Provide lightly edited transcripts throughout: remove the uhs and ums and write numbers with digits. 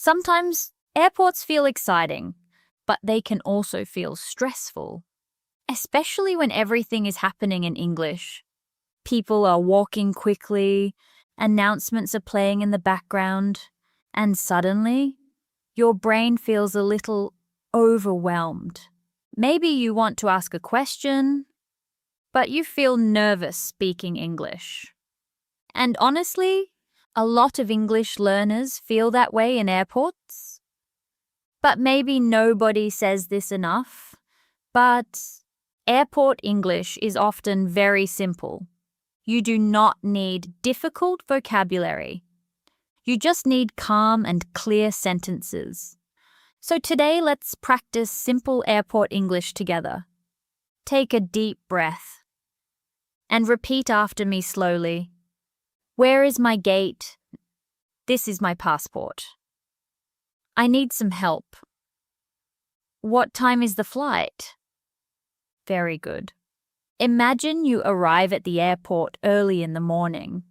Sometimes airports feel exciting, but they can also feel stressful, especially when everything is happening in English. People are walking quickly, announcements are playing in the background, and suddenly, your brain feels a little overwhelmed. Maybe you want to ask a question, but you feel nervous speaking English. And honestly, a lot of English learners feel that way in airports. But maybe nobody says this enough. But airport English is often very simple. You do not need difficult vocabulary. You just need calm and clear sentences. So today, let's practice simple airport English together. Take a deep breath and repeat after me slowly. Where is my gate? This is my passport. I need some help. What time is the flight? Very good. Imagine you arrive at the airport early in the morning.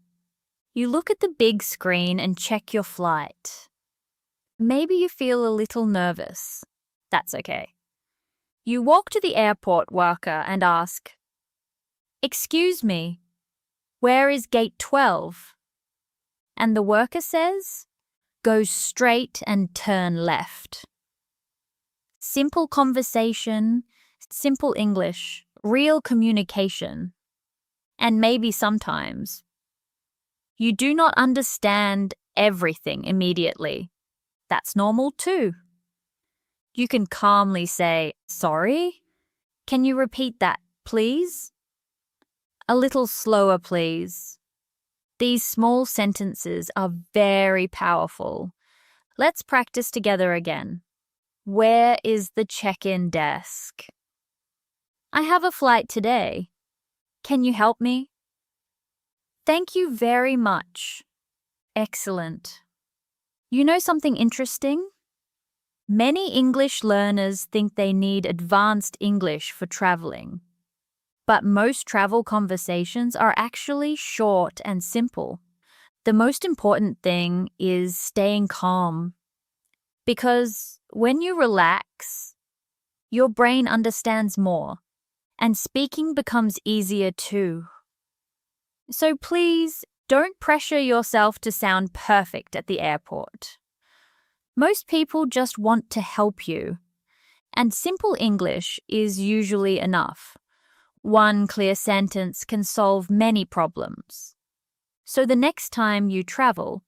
You look at the big screen and check your flight. Maybe you feel a little nervous. That's okay. You walk to the airport worker and ask, "Excuse me, where is gate 12? And the worker says, "Go straight and turn left." Simple conversation, simple English, real communication. And maybe sometimes you do not understand everything immediately. That's normal too. You can calmly say, "Sorry? Can you repeat that, please? A little slower, please." These small sentences are very powerful. Let's practice together again. Where is the check-in desk? I have a flight today. Can you help me? Thank you very much. Excellent. You know something interesting? Many English learners think they need advanced English for traveling. But most travel conversations are actually short and simple. The most important thing is staying calm. Because when you relax, your brain understands more, and speaking becomes easier too. So please, don't pressure yourself to sound perfect at the airport. Most people just want to help you, and simple English is usually enough. One clear sentence can solve many problems. So the next time you travel,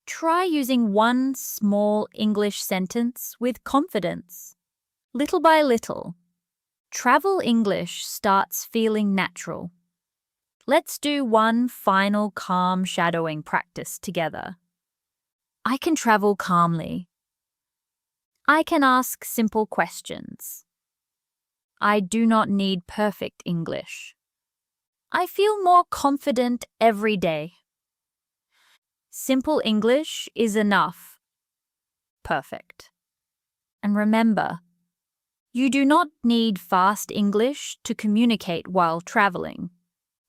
try using one small English sentence with confidence. Little by little, travel English starts feeling natural. Let's do one final calm shadowing practice together. I can travel calmly. I can ask simple questions. I do not need perfect English. I feel more confident every day. Simple English is enough. Perfect. And remember, you do not need fast English to communicate while traveling.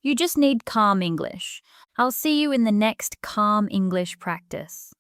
You just need calm English. I'll see you in the next calm English practice.